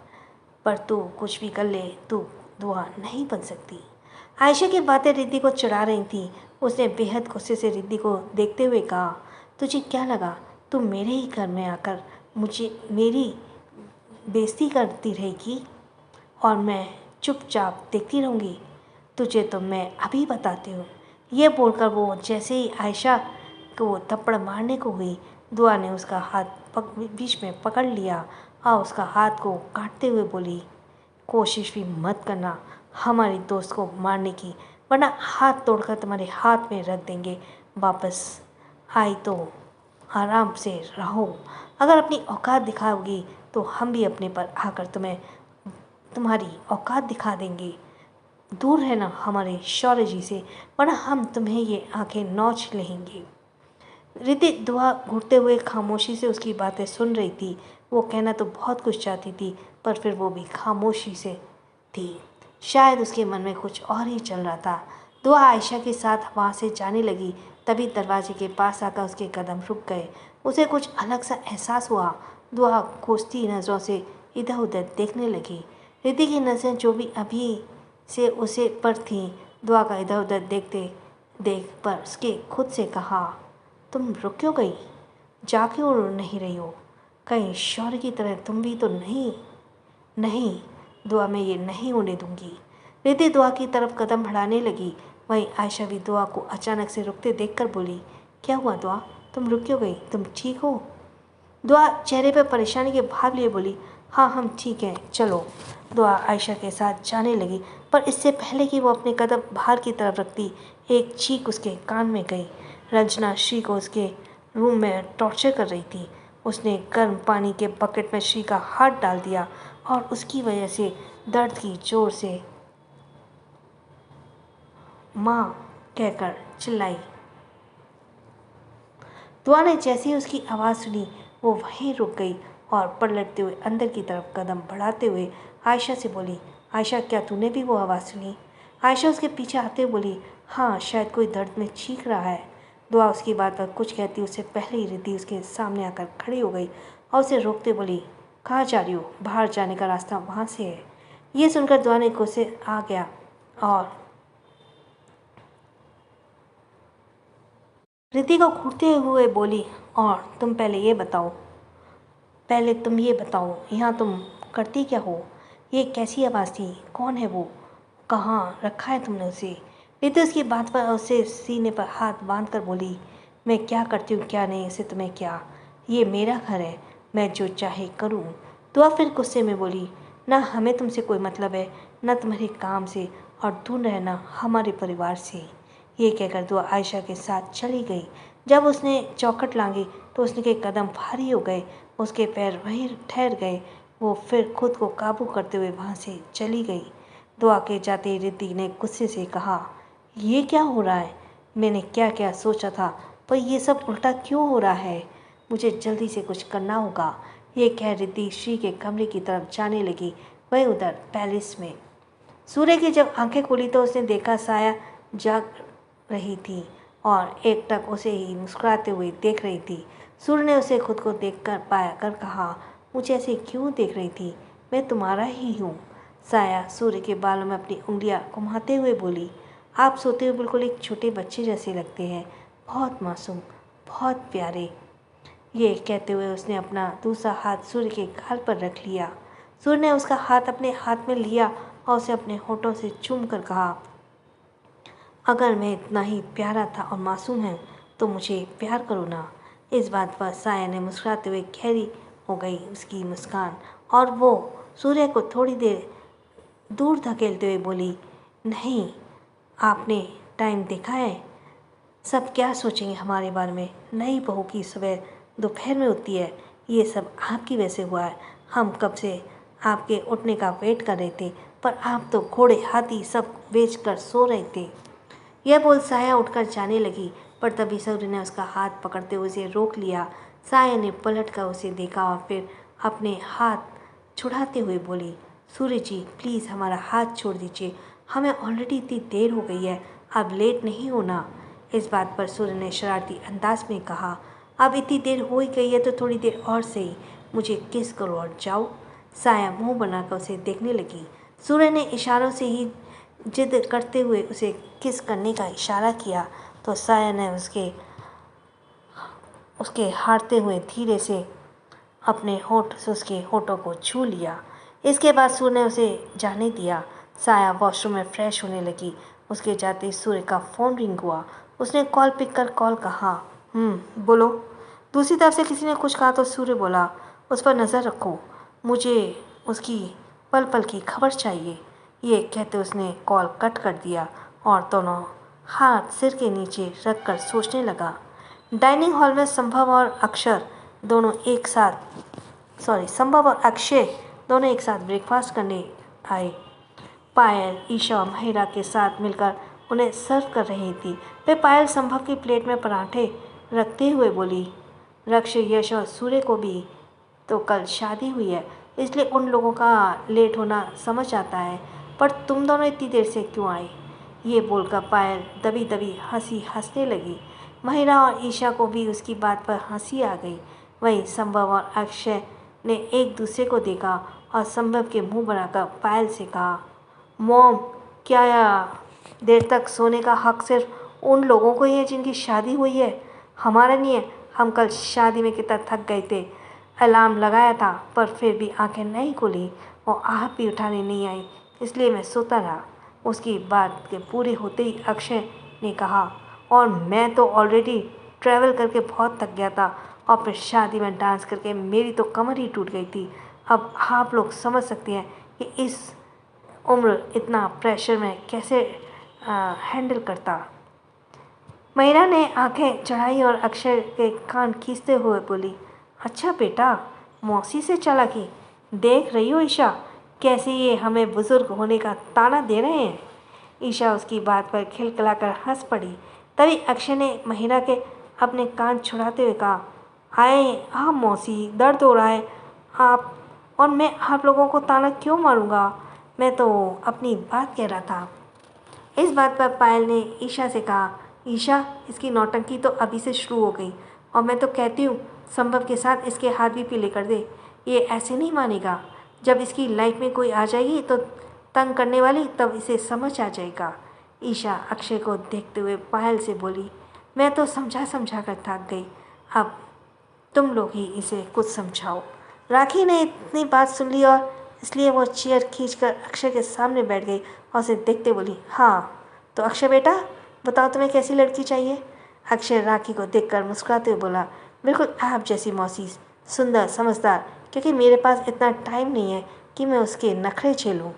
पर तू कुछ भी कर ले, तू दुआ नहीं बन सकती। आयशा की बातें रिद्धि को चिढ़ा रही थी। उसने बेहद गुस्से से रिद्धि को देखते हुए कहा, तुझे क्या लगा तू मेरे ही घर में आकर मुझे मेरी बेइज्जती करती रहेगी और मैं चुपचाप देखती रहूँगी? तुझे तो मैं अभी बताती हूँ। ये बोलकर वो जैसे ही आयशा को थप्पड़ मारने को हुई, दुआ ने उसका हाथ बीच में पकड़ लिया और उसका हाथ को काटते हुए बोली, कोशिश भी मत करना हमारी दोस्त को मारने की, वरना हाथ तोड़कर तुम्हारे हाथ में रख देंगे। वापस आई तो आराम से रहो, अगर अपनी औकात दिखाओगी तो हम भी अपने पर आकर तुम्हारी औकात दिखा देंगे। दूर रहना हमारे शौर्य जी से, वरना हम तुम्हें ये आंखें नोच लेंगे। रिद्धि दुआ घुटते हुए खामोशी से उसकी बातें सुन रही थी। वो कहना तो बहुत कुछ चाहती थी, पर फिर वो भी खामोशी से थी। शायद उसके मन में कुछ और ही चल रहा था। दुआ आयशा के साथ वहाँ से जाने लगी, तभी दरवाजे के पास आकर उसके कदम रुक गए। उसे कुछ अलग सा एहसास हुआ। दुआ खोजती नज़रों से इधर उधर देखने लगी। रिद्धि की नज़रें जो भी अभी से उसे पर थीं, दुआ का इधर उधर देखते देख पर उसके खुद से कहा, तुम रुक क्यों गई? जाके उड़ नहीं रही हो? कहीं शौर्य की तरह तुम भी तो नहीं? नहीं, दुआ मैं ये नहीं होने दूंगी। रिद्धि दुआ की तरफ कदम बढ़ाने लगी। वहीं आयशा भी दुआ को अचानक से रुकते देखकर बोली, क्या हुआ दुआ, तुम रुक क्यों गई? तुम ठीक हो? दुआ चेहरे पर परेशानी के भाव लिए बोली, हाँ हम ठीक हैं, चलो। दुआ आयशा के साथ जाने लगी, पर इससे पहले कि वो अपने कदम बाहर की तरफ रखती, एक चीख उसके कान में गई। रंजना श्री को उसके रूम में टॉर्चर कर रही थी। उसने गर्म पानी के बकेट में श्री का हाथ डाल दिया और उसकी वजह से दर्द की जोर से माँ कहकर चिल्लाई। दुआ ने जैसे ही उसकी आवाज़ सुनी, वो वहीं रुक गई और पलटते हुए अंदर की तरफ कदम बढ़ाते हुए आयशा से बोली, आयशा क्या तूने भी वो आवाज़ सुनी? आयशा उसके पीछे आते हुए बोली, हाँ शायद कोई दर्द में चीख रहा है। दुआ उसकी बात पर कुछ कहती उससे पहले ही रिद्धि उसके सामने आकर खड़ी हो गई और उसे रोकते बोली, कहाँ जा रही हो? बाहर जाने का रास्ता वहाँ से है। ये सुनकर दुआ ने गुस्से आ गया और रिद्धि को घूरते हुए बोली, और पहले तुम ये बताओ यहाँ तुम करती क्या हो? ये कैसी आवाज़ थी? कौन है वो? कहाँ रखा है तुमने उसे? रिद्धि उसकी बात पर उसे सीने पर हाथ बांध कर बोली, मैं क्या करती हूँ क्या नहीं उसे तुम्हें क्या? ये मेरा घर है, मैं जो चाहे करूँ। दुआ फिर गुस्से में बोली, ना हमें तुमसे कोई मतलब है, ना तुम्हारे काम से, और दूर रहना हमारे परिवार से। ये कहकर दुआ आयशा के साथ चली गई। जब उसने चौखट लांघी तो उसके कदम भारी हो गए, उसके पैर वहीं ठहर गए। वो फिर खुद को काबू करते हुए वहाँ से चली गई। दुआ के जाते ही रिद्धि ने गुस्से से कहा, ये क्या हो रहा है? मैंने क्या क्या सोचा था, पर ये सब उल्टा क्यों हो रहा है? मुझे जल्दी से कुछ करना होगा। ये कह रिद्धि श्री के कमरे की तरफ जाने लगी। वह उधर पैलेस में सूर्य की जब आंखें खुली तो उसने देखा साया जाग रही थी और एकटक उसे ही मुस्कुराते हुए देख रही थी। सूर्य ने उसे खुद को देखकर पाया कर कहा, मुझे ऐसे क्यों देख रही थी? मैं तुम्हारा ही हूँ। साया सूर्य के बालों में अपनी उंगलियां घुमाते हुए बोली, आप सोते हुए बिल्कुल एक छोटे बच्चे जैसे लगते हैं, बहुत मासूम, बहुत प्यारे। ये कहते हुए उसने अपना दूसरा हाथ सूर्य के गाल पर रख लिया। सूर्य ने उसका हाथ अपने हाथ में लिया और उसे अपने होठों से चूम कर कहा, अगर मैं इतना ही प्यारा था और मासूम है तो मुझे प्यार करो ना। इस बात पर साया ने मुस्कुराते हुए गहरी हो गई उसकी मुस्कान और वो सूर्य को थोड़ी देर दूर धकेलते हुए बोली, नहीं, आपने टाइम देखा है? सब क्या सोचेंगे हमारे बारे में? नई बहू की सुबह दोपहर में होती है। ये सब आपकी वजह से हुआ है। हम कब से आपके उठने का वेट कर रहे थे, पर आप तो घोड़े हाथी सब बेच कर सो रहे थे। यह बोल साया उठकर जाने लगी, पर तभी सूर्य ने उसका हाथ पकड़ते हुए उसे रोक लिया। साया ने पलट कर उसे देखा और फिर अपने हाथ छुड़ाते हुए बोली, सूर्य जी प्लीज़ हमारा हाथ छोड़ दीजिए, हमें ऑलरेडी इतनी देर हो गई है, अब लेट नहीं होना। इस बात पर सूर्य ने शरारती अंदाज में कहा, अब इतनी देर हो ही गई है तो थोड़ी देर और सही, मुझे किस करो और जाओ। साया मुंह बनाकर उसे देखने लगी। सूर्य ने इशारों से ही जिद करते हुए उसे किस करने का इशारा किया तो साया ने उसके हारते हुए धीरे से अपने होठ से उसके होठों को छू लिया। इसके बाद सूर्य ने उसे जाने दिया। साया वॉशरूम में फ्रेश होने लगी। उसके जाते ही सूर्य का फ़ोन रिंग हुआ। उसने कॉल पिक कर कॉल कहा, बोलो। दूसरी तरफ से किसी ने कुछ कहा तो सूर्य बोला, उस पर नज़र रखो, मुझे उसकी पल पल की खबर चाहिए। ये कहते उसने कॉल कट कर दिया और दोनों हाथ सिर के नीचे रख कर सोचने लगा। डाइनिंग हॉल में संभव और अक्षय दोनों एक साथ ब्रेकफास्ट करने आए। पायल ईशा और महिरा के साथ मिलकर उन्हें सर्व कर रही थी। वे पायल संभव की प्लेट में पराठे रखते हुए बोली, रक्ष, यश और सूर्य को भी तो कल शादी हुई है, इसलिए उन लोगों का लेट होना समझ आता है, पर तुम दोनों इतनी देर से क्यों आए? ये बोलकर पायल दबी दबी हंसी हंसने लगी। महिरा और ईशा को भी उसकी बात पर हंसी आ गई। वहीं संभव और अक्षय ने एक दूसरे को देखा और संभव के मुंह बनाकर पायल से कहा, मॉम, क्या देर तक सोने का हक सिर्फ उन लोगों को ही है जिनकी शादी हुई है? हमारा नहीं है, हम कल शादी में कितना थक गए थे, अलार्म लगाया था पर फिर भी आंखें नहीं खुली और आहट भी उठाने नहीं आई, इसलिए मैं सोता रहा। उसकी बात के पूरे होते ही अक्षय ने कहा, और मैं तो ऑलरेडी ट्रैवल करके बहुत थक गया था और फिर शादी में डांस करके मेरी तो कमर ही टूट गई थी। अब आप लोग समझ सकती हैं कि इस उम्र इतना प्रेशर में कैसे हैंडल करता। महिला ने आंखें चढ़ाई और अक्षय के कान खींचते हुए बोली, अच्छा बेटा, मौसी से चालाकी देख रही हो ईशा, कैसे ये हमें बुजुर्ग होने का ताना दे रहे हैं। ईशा उसकी बात पर खिलखिलाकर हंस पड़ी। तभी अक्षय ने महिला के अपने कान छुड़ाते हुए कहा, आए हाँ मौसी, दर्द हो रहा है आप, और मैं आप लोगों को ताना क्यों मारूंगा, मैं तो अपनी बात कह रहा था। इस बात पर पायल ने ईशा से कहा, ईशा, इसकी नौटंकी तो अभी से शुरू हो गई और मैं तो कहती हूँ संभव के साथ इसके हाथ भी पीले कर दे, ये ऐसे नहीं मानेगा। जब इसकी लाइफ में कोई आ जाएगी तो तंग करने वाली, तब इसे समझ आ जाएगा। ईशा अक्षय को देखते हुए पायल से बोली, मैं तो समझा समझा कर थक गई, अब तुम लोग ही इसे कुछ समझाओ। राखी ने इतनी बात सुन ली और इसलिए वो चेयर खींचकर अक्षय के सामने बैठ गई और उसे देखते बोली, हाँ तो अक्षय बेटा, बताओ तुम्हें कैसी लड़की चाहिए। अक्षय राखी को देखकर मुस्कुराते हुए बोला, बिल्कुल आप जैसी मौसी, सुंदर समझदार, क्योंकि मेरे पास इतना टाइम नहीं है कि मैं उसके नखरे झेलूं।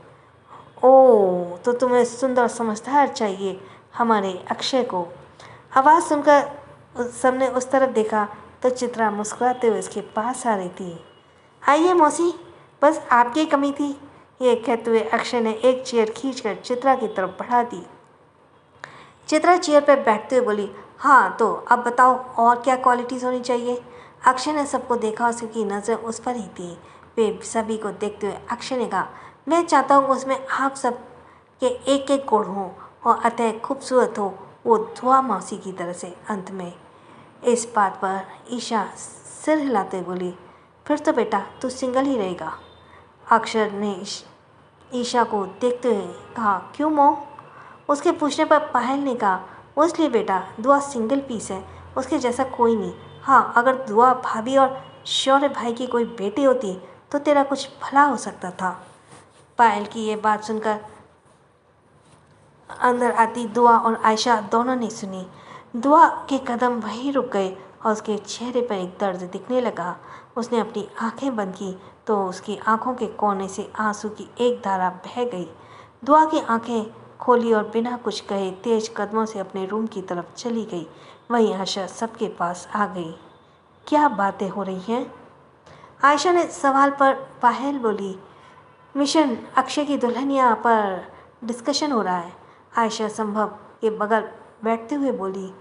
ओह, तो तुम्हें सुंदर समझदार चाहिए हमारे अक्षय को। आवाज़ सुनकर सबने उस तरफ देखा तो चित्रा मुस्कुराते हुए उसके पास आ रही थी। आइए मौसी, बस आपकी कमी थी। ये कहते हुए अक्षय ने एक चेयर खींचकर चित्रा की तरफ बढ़ा दी। चित्रा चेयर पर बैठते हुए बोली, हाँ तो अब बताओ और क्या क्वालिटीज़ होनी चाहिए। अक्षय ने सबको देखा, उसकी नज़र उस पर ही थी। वे सभी को देखते हुए अक्षय ने कहा, मैं चाहता हूँ उसमें आप सब के एक एक गुण हो और अतः खूबसूरत हो, वो धुआ मौसी की तरह से। अंत में इस बात पर ईशा सिर हिलाते बोली, फिर तो बेटा तू सिंगल ही रहेगा। अक्षर ने ईशा को देखते हुए कहा, क्यों मॉम। उसके पूछने पर पायल ने कहा, वो इसलिए बेटा, दुआ सिंगल पीस है, उसके जैसा कोई नहीं। हाँ, अगर दुआ भाभी और शौर्य भाई की कोई बेटी होती तो तेरा कुछ भला हो सकता था। पायल की ये बात सुनकर अंदर आती दुआ और आयशा दोनों ने सुनी। दुआ के कदम वहीं रुक गए और उसके चेहरे पर एक दर्द दिखने लगा। उसने अपनी आंखें बंद की तो उसकी आंखों के कोने से आंसू की एक धारा बह गई। दुआ की आंखें खोली और बिना कुछ कहे तेज कदमों से अपने रूम की तरफ चली गई। वहीं आयशा सबके पास आ गई। क्या बातें हो रही हैं? आयशा ने सवाल पर पायल बोली, मिशन अक्षय की दुल्हनिया पर डिस्कशन हो रहा है। आयशा संभव के बगल बैठते हुए बोली,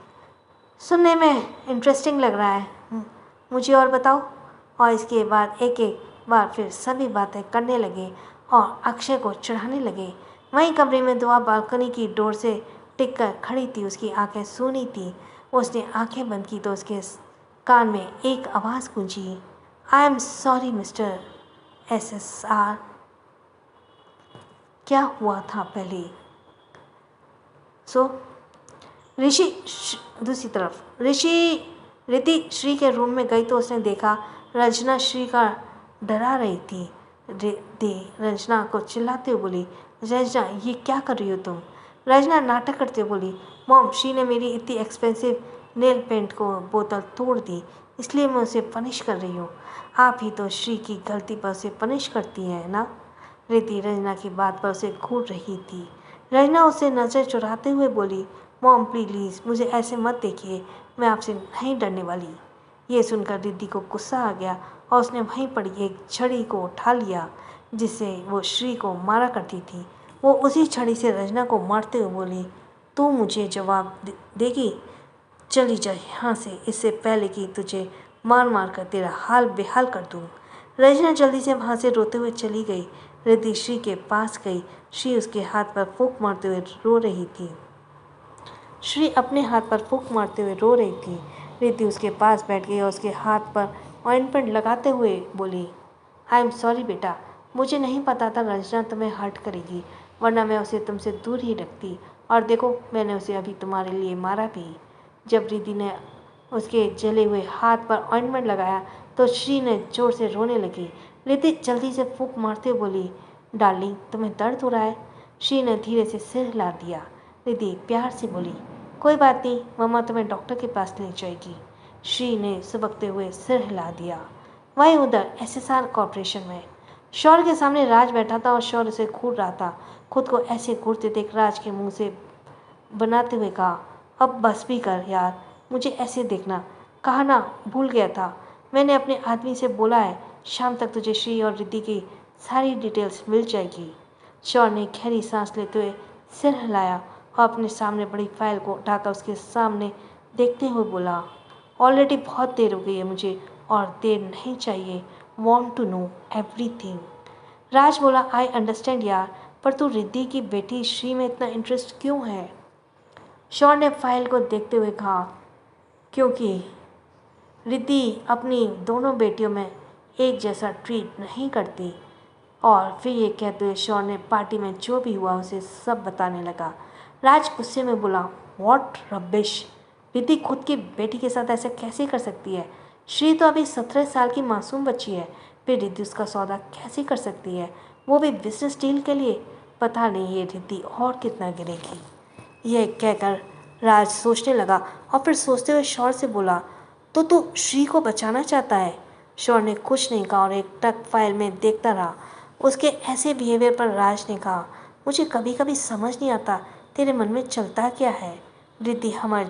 सुनने में इंटरेस्टिंग लग रहा है, मुझे और बताओ। और इसके बाद एक एक बार फिर सभी बातें करने लगे और अक्षय को चढ़ाने लगे। वहीं कमरे में दुआ बालकनी की डोर से टिक कर खड़ी थी, उसकी आंखें सूनी थी। उसने आंखें बंद की तो उसके कान में एक आवाज़ गूंजी, I am sorry mister SSR। क्या हुआ था पहले? ऋषि दूसरी तरफ रिति श्री के रूम में गई तो उसने देखा रंजना श्री का डरा रही थी। रंजना को चिल्लाते हुए बोली, रंजना ये क्या कर रही हो तुम। रंजना नाटक करते हुए बोली, मॉम, श्री ने मेरी इतनी एक्सपेंसिव नेल पेंट को बोतल तोड़ दी, इसलिए मैं उसे पनिश कर रही हूँ। आप ही तो श्री की गलती पर उसे पनिश करती हैं ना। रिति रंजना की बात पर उसे घूर रही थी। रंजना उसे नज़र चुराते हुए बोली, मॉम प्लीज़ मुझे ऐसे मत देखिए, मैं आपसे नहीं डरने वाली। ये सुनकर रिद्धि को गुस्सा आ गया और उसने वहीं पड़ी एक छड़ी को उठा लिया जिससे वो श्री को मारा करती थी। वो उसी छड़ी से रंजना को मारते हुए बोली, तू मुझे जवाब देगी? चली जा यहाँ से, इससे पहले कि तुझे मार मार कर तेरा हाल बेहाल कर दूँ। रंजना जल्दी से वहाँ से रोते हुए चली गई। रिद्धि श्री के पास गई। श्री उसके हाथ पर फूंक मारते हुए रो रही थी। श्री अपने हाथ पर फूंक मारते हुए रो रही थी। रिद्धि उसके पास बैठ गई और उसके हाथ पर ऑइंटमेंट लगाते हुए बोली, आई एम सॉरी बेटा, मुझे नहीं पता था रंजना तुम्हें हर्ट करेगी, वरना मैं उसे तुमसे दूर ही रखती। और देखो, मैंने उसे अभी तुम्हारे लिए मारा भी। जब रिद्धि ने उसके जले हुए हाथ पर ऑइंटमेंट लगाया तो श्री ने जोर से रोने लगी। रिद्धि जल्दी से फूंक मारते हुए बोली, डार्लिंग तुम्हें दर्द हो रहा है? श्री ने धीरे से सिर हिला दिया। रिद्धि प्यार से बोली, कोई बात नहीं, मम्मा तुम्हें डॉक्टर के पास ले जाएगी। श्री ने सुबकते हुए सिर हिला दिया। वहीं उधर एसएसआर कॉर्पोरेशन में शौर्य के सामने राज बैठा था और शौर्य उसे घूर रहा था। खुद को ऐसे घूरते देख राज के मुंह से बनाते हुए कहा, अब बस भी कर यार, मुझे ऐसे देखना। कहा ना, भूल गया था। मैंने अपने आदमी से बोला है, शाम तक तुझे श्री और रिद्धि की सारी डिटेल्स मिल जाएगी। शौर्य ने गहरी सांस लेते हुए सिर हिलाया और अपने सामने बड़ी फाइल को उठाकर उसके सामने देखते हुए बोला, ऑलरेडी बहुत देर हो गई है मुझे और देर नहीं चाहिए। Want to know everything. Raj बोला, आई अंडरस्टैंड यार, पर तू रिद्धि की बेटी श्री में इतना इंटरेस्ट क्यों है? शौर्य ने फाइल को देखते हुए कहा, क्योंकि रिद्धि अपनी दोनों बेटियों में एक जैसा ट्रीट नहीं करती। और फिर ये कहते हुए शौर्य ने पार्टी में जो भी हुआ उसे सब बताने लगा। राज गुस्से में बोला, व्हाट रबिश, रिद्धि खुद की बेटी के साथ ऐसा कैसे कर सकती है? श्री तो अभी 17 साल की मासूम बच्ची है, फिर रिद्धि उसका सौदा कैसे कर सकती है, वो भी बिजनेस डील के लिए? पता नहीं ये रिद्धि और कितना गिरेगी। यह कहकर राज सोचने लगा और फिर सोचते हुए शौर्य से बोला, तो तू श्री को बचाना चाहता है? शौर्य ने कुछ नहीं कहा और एक टक फाइल में देखता रहा। उसके ऐसे बिहेवियर पर राज ने कहा, मुझे कभी कभी समझ नहीं आता तेरे मन में चलता क्या है। रिद्धि हमारे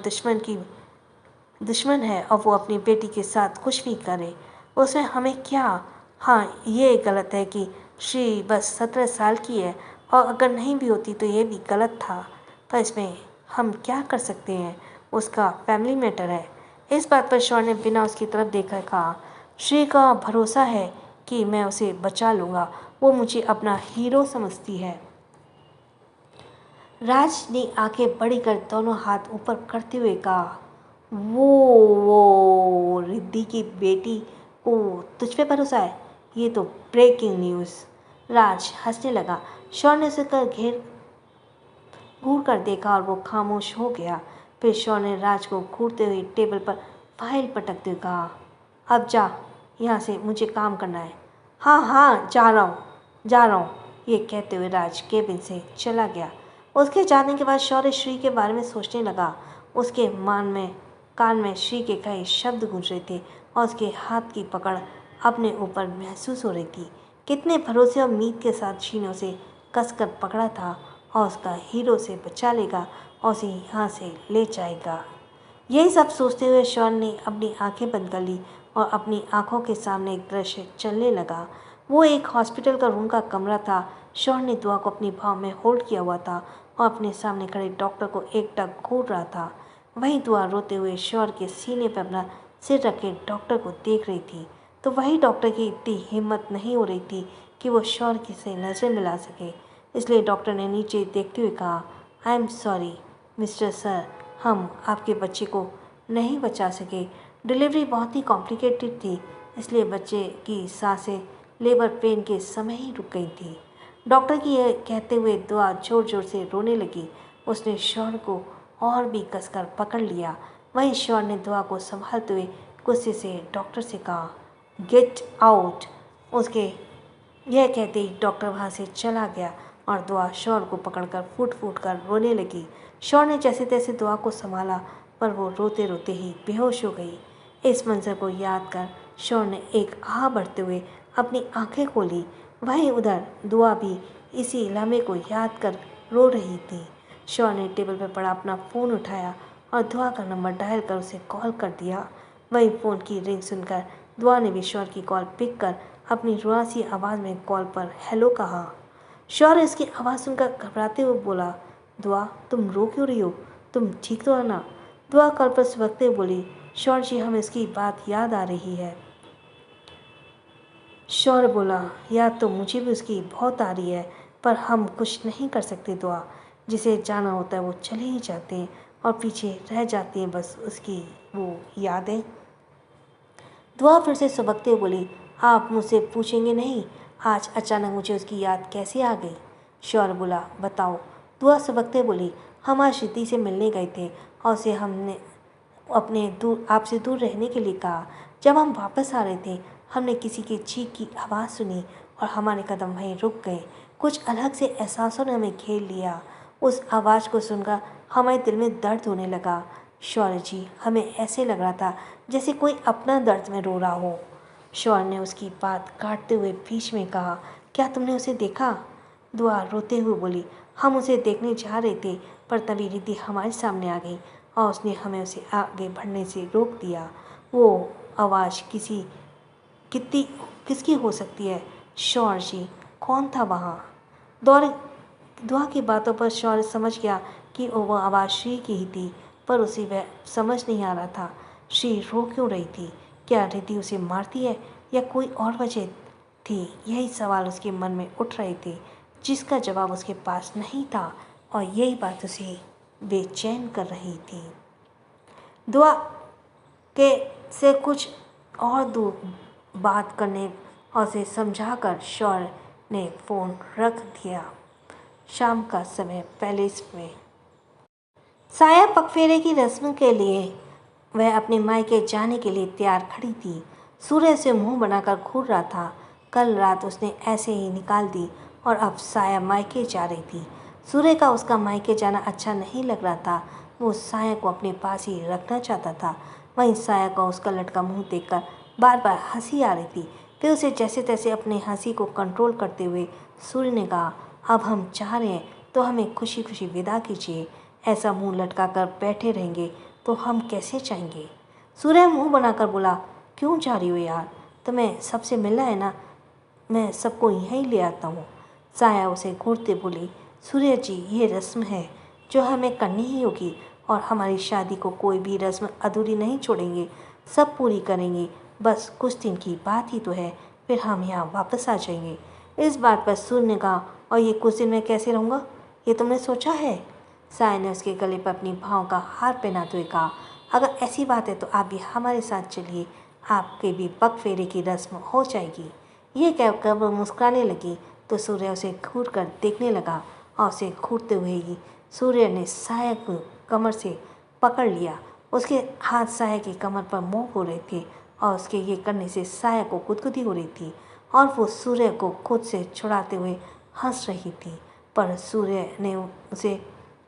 दुश्मन है और वो अपनी बेटी के साथ कुछ भी करे, उसमें हमें क्या? हाँ, ये गलत है कि श्री बस 17 साल की है, और अगर नहीं भी होती तो ये भी गलत था, पर इसमें हम क्या कर सकते हैं, उसका फैमिली मैटर है। इस बात पर शौर्य ने बिना उसकी तरफ देखकर कहा, श्री का भरोसा है कि मैं उसे बचा लूँगा, वो मुझे अपना हीरो समझती है। राज ने आंखें बड़ी कर दोनों हाथ ऊपर करते हुए कहा, वो रिद्धि की बेटी को तुझ पे भरोसा है? ये तो ब्रेकिंग न्यूज़। राज हंसने लगा। शौर्य ने उसे घूर कर देखा और वो खामोश हो गया। फिर शौर्य ने राज को घूरते हुए टेबल पर फाइल पटकते हुए कहा, अब जा यहाँ से, मुझे काम करना है। हाँ हाँ, जा रहा हूँ, ये कहते हुए राज केबिन से चला गया। उसके जाने के बाद शौर्य श्री के बारे में सोचने लगा। उसके कान में श्री के कई शब्द गूंज रहे थे और उसके हाथ की पकड़ अपने ऊपर महसूस हो रही थी। कितने भरोसे और उम्मीद के साथ श्री ने उसे कसकर पकड़ा था और उसका हीरो से बचा लेगा और उसे यहाँ से ले जाएगा। यही सब सोचते हुए शौर्य ने अपनी आंखें बंद कर ली और अपनी आंखों के सामने एक दृश्य चलने लगा। वो एक हॉस्पिटल का रूम का कमरा था। शौर्य ने दुआ को अपनी भाव में होल्ड किया हुआ था और अपने सामने खड़े डॉक्टर को एकटक घूर रहा था। वही दुआ रोते हुए शौर्य के सीने पर अपना सिर रखे डॉक्टर को देख रही थी, तो वही डॉक्टर की इतनी हिम्मत नहीं हो रही थी कि वो शौर्य से नज़र मिला सके। इसलिए डॉक्टर ने नीचे देखते हुए कहा, आई एम सॉरी मिस्टर सर, हम आपके बच्चे को नहीं बचा सके। डिलीवरी बहुत ही कॉम्प्लिकेटेड थी, इसलिए बच्चे की सांसें लेबर पेन के समय ही रुक गई थी। डॉक्टर की यह कहते हुए दुआ जोर जोर से रोने लगी। उसने शौर्य को और भी कसकर पकड़ लिया। वहीं शौर्य ने दुआ को संभालते हुए गुस्से से डॉक्टर से कहा, गेट आउट। उसके यह कहते ही डॉक्टर वहाँ से चला गया और दुआ शौर्य को पकड़कर फूट फूट कर रोने लगी। शौर्य ने जैसे तैसे दुआ को संभाला, पर वो रोते रोते ही बेहोश हो गई। इस मंजर को याद कर शौर्य ने एक आह भरते हुए अपनी आंखें खोली। वहीं उधर दुआ भी इसी लम्हे को याद कर रो रही थी। शौर्य ने टेबल पर पड़ा अपना फ़ोन उठाया और दुआ का नंबर डायल कर उसे कॉल कर दिया। वहीं फ़ोन की रिंग सुनकर दुआ ने भी शौर्य की कॉल पिक कर अपनी रुआसी आवाज़ में कॉल पर हेलो कहा। शौर्य इसकी आवाज़ सुनकर घबराते हुए बोला, दुआ तुम रो क्यों रही हो? तुम ठीक तो हो ना? दुआ कॉल पर सुबकते हुए बोली, शौर्य जी हमें इसकी बात याद आ रही है। शौर्य बोला, याद तो मुझे भी उसकी बहुत आ रही है, पर हम कुछ नहीं कर सकते दुआ। जिसे जाना होता है वो चले ही जाते हैं और पीछे रह जाती हैं बस उसकी वो यादें। दुआ फिर से सुबकते हुए बोली, आप मुझसे पूछेंगे नहीं आज अचानक मुझे उसकी याद कैसे आ गई? शौर्य बोला, बताओ। दुआ सुबकते बोली, हम आज रिद्धि से मिलने गए थे और अपने दूर आपसे दूर रहने के लिए कहा। जब हम वापस आ रहे थे हमने किसी के चीख की आवाज़ सुनी और हमारे कदम वहीं रुक गए। कुछ अलग से एहसासों ने हमें घेर लिया। उस आवाज़ को सुनकर हमारे दिल में दर्द होने लगा। शौर्य जी, हमें ऐसे लग रहा था जैसे कोई अपना दर्द में रो रहा हो। शौर्य ने उसकी बात काटते हुए बीच में कहा, क्या तुमने उसे देखा? दुआ रोते हुए बोली, हम उसे देखने जा रहे थे पर तभी रिद्धि हमारे सामने आ गई और उसने हमें उसे आगे बढ़ने से रोक दिया। वो आवाज़ कितनी किसकी हो सकती है? शौर्य जी, कौन था वहाँ? दुआ की बातों पर शौर्य समझ गया कि वो आवाज़ श्री की ही थी, पर उसे वह समझ नहीं आ रहा था श्री रो क्यों रही थी। क्या रिद्धि उसे मारती है या कोई और वजह थी? यही सवाल उसके मन में उठ रहे थे जिसका जवाब उसके पास नहीं था और यही बात उसे बेचैन कर रही थी। दुआ के से कुछ और दूर बात करने और उसे समझाकर शौर्य ने फ़ोन रख दिया। शाम का समय पैलेस में साया पगफेरे की रस्म के लिए वह अपने मायके जाने के लिए तैयार खड़ी थी। सूर्य से मुंह बनाकर घूर रहा था। कल रात उसने ऐसे ही निकाल दी और अब साया मायके जा रही थी। सूर्य का उसका मायके जाना अच्छा नहीं लग रहा था। वो साया को अपने पास ही रखना चाहता था। वहीं साया को उसका लटका मुंह देखकर बार बार हंसी आ रही थी। फिर उसे जैसे तैसे अपनी हंसी को कंट्रोल करते हुए सूर्य ने कहा, अब हम चाह रहे हैं तो हमें खुशी खुशी विदा कीजिए। ऐसा मुंह लटका कर बैठे रहेंगे तो हम कैसे जाएंगे? सूर्य मुंह बनाकर बोला, क्यों जा रही हो यार? तुम्हें सबसे मिलना है ना, मैं सबको यहीं ले आता हूँ। साया उसे घूरते बोली, सूर्य जी, ये रस्म है जो हमें करनी ही होगी और हमारी शादी को कोई भी रस्म अधूरी नहीं छोड़ेंगे, सब पूरी करेंगे। बस कुछ दिन की बात ही तो है, फिर हम यहाँ वापस आ जाएंगे। इस बात पर सूर्य ने कहा, और ये कुछ दिन मैं कैसे रहूँगा, ये तुमने सोचा है? साया ने उसके गले पर अपनी भाव का हार पहनाते हुए कहा, अगर ऐसी बात है तो आप भी हमारे साथ चलिए, आपके भी पग फेरे की रस्म हो जाएगी। ये कहकर वो मुस्कुराने लगी तो सूर्य उसे घूर कर देखने लगा और उसे घूरते हुए ही सूर्य ने साया को कमर से पकड़ लिया। उसके हाथ साया की कमर पर मोह हो रहे थे और उसके ये करने से साया को गुदगुदी हो रही थी और वो सूर्य को खुद से छुड़ाते हुए हंस रही थी। पर सूर्य ने उसे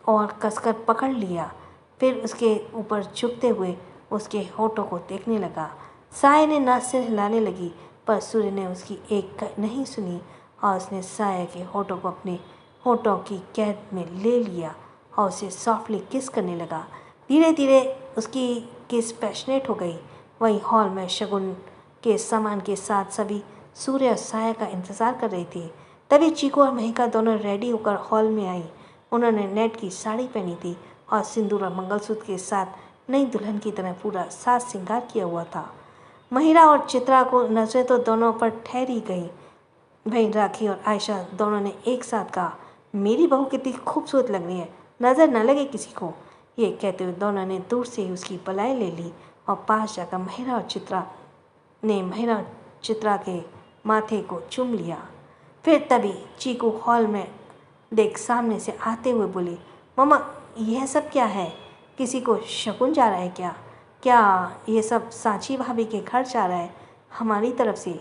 और कसकर पकड़ लिया। फिर उसके ऊपर झुकते हुए उसके होठों को देखने लगा। साया ने नाक से हिलाने लगी पर सूर्य ने उसकी एक नहीं सुनी और उसने साया के होठों को अपने होठों की कैद में ले लिया और उसे सॉफ्टली किस करने लगा। धीरे धीरे उसकी किस पैशनेट हो गई। वहीं हॉल में शगुन के सामान के साथ सभी सूर्य और साया का इंतज़ार कर रहे थे। तभी चीकू और महिका दोनों रेडी होकर हॉल में आई। उन्होंने नेट की साड़ी पहनी थी और सिंदूर और मंगलसूत्र के साथ नई दुल्हन की तरह पूरा साज श्रृंगार किया हुआ था। महिरा और चित्रा को नजरें तो दोनों पर ठहरी गई। वहीं राखी और आयशा दोनों ने एक साथ कहा, मेरी बहू कितनी खूबसूरत लग रही है, नज़र न लगे किसी को। ये कहते हुए दोनों ने दूर से ही उसकी बलाई ले ली और पास जाकर महिरा और चित्रा के माथे को चूम लिया। फिर तभी चीकू हॉल में देख सामने से आते हुए बोली, मम्मा यह सब क्या है? किसी को शगुन जा रहा है क्या? क्या ये सब सांची भाभी के घर जा रहा है हमारी तरफ से?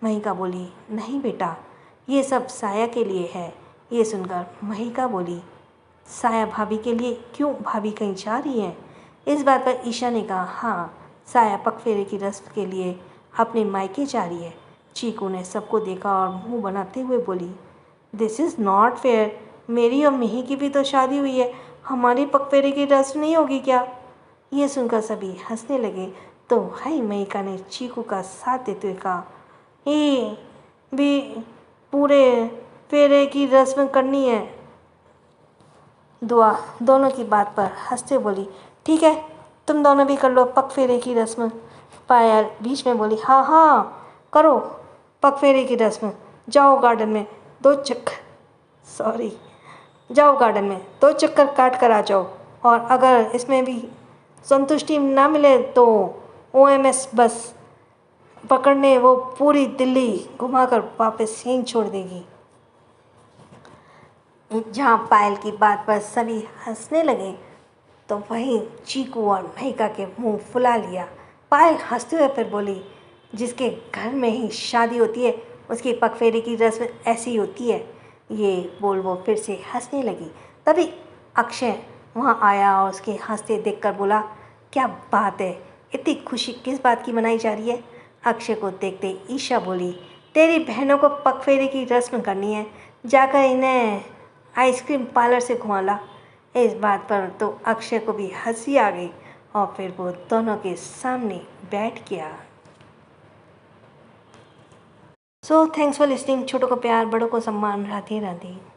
महिका बोली, नहीं बेटा, ये सब साया के लिए है। ये सुनकर महिका बोली, साया भाभी के लिए? क्यों, भाभी कहीं जा रही है? इस बात पर ईशा ने कहा, हाँ, साया पगफेरे की रस्म के लिए अपने मायके जा रही है। चीकू ने सबको देखा और मुंह बनाते हुए बोली, दिस इज़ नॉट फेयर, मेरी और मिही की भी तो शादी हुई है, हमारी पगफेरे की रस्म नहीं होगी क्या? ये सुनकर सभी हंसने लगे तो हाई महिका ने चीकू का साथ देते हुए कहा, ये भी पूरे फेरे की रस्म करनी है। दुआ दोनों की बात पर हंसते बोली, ठीक है, तुम दोनों भी कर लो पगफेरे की रस्म। पायल बीच में बोली, हाँ हाँ करो पगफेरे की रस्म, जाओ गार्डन में दो चक्कर काट कर आ जाओ, और अगर इसमें भी संतुष्टि ना मिले तो OMS बस पकड़ने वो पूरी दिल्ली घुमाकर वापस यहीं छोड़ देगी। जहाँ पायल की बात पर सभी हंसने लगे तो वहीं चीकू और महिका के मुंह फुला लिया। पायल हंसते हुए फिर बोली, जिसके घर में ही शादी होती है उसकी पगफेरे की रस्म ऐसी होती है। ये बोल वो फिर से हंसने लगी। तभी अक्षय वहाँ आया और उसके हंसते देखकर बोला, क्या बात है, इतनी खुशी किस बात की मनाई जा रही है? अक्षय को देखते ईशा बोली, तेरी बहनों को पगफेरे की रस्म करनी है, जाकर इन्हें आइसक्रीम पार्लर से घुमा ला। इस बात पर तो अक्षय को भी हंसी आ गई और फिर वो दोनों के सामने बैठ गया। So thanks for listening. छोटों को प्यार, बड़ों को सम्मान। राधे राधे।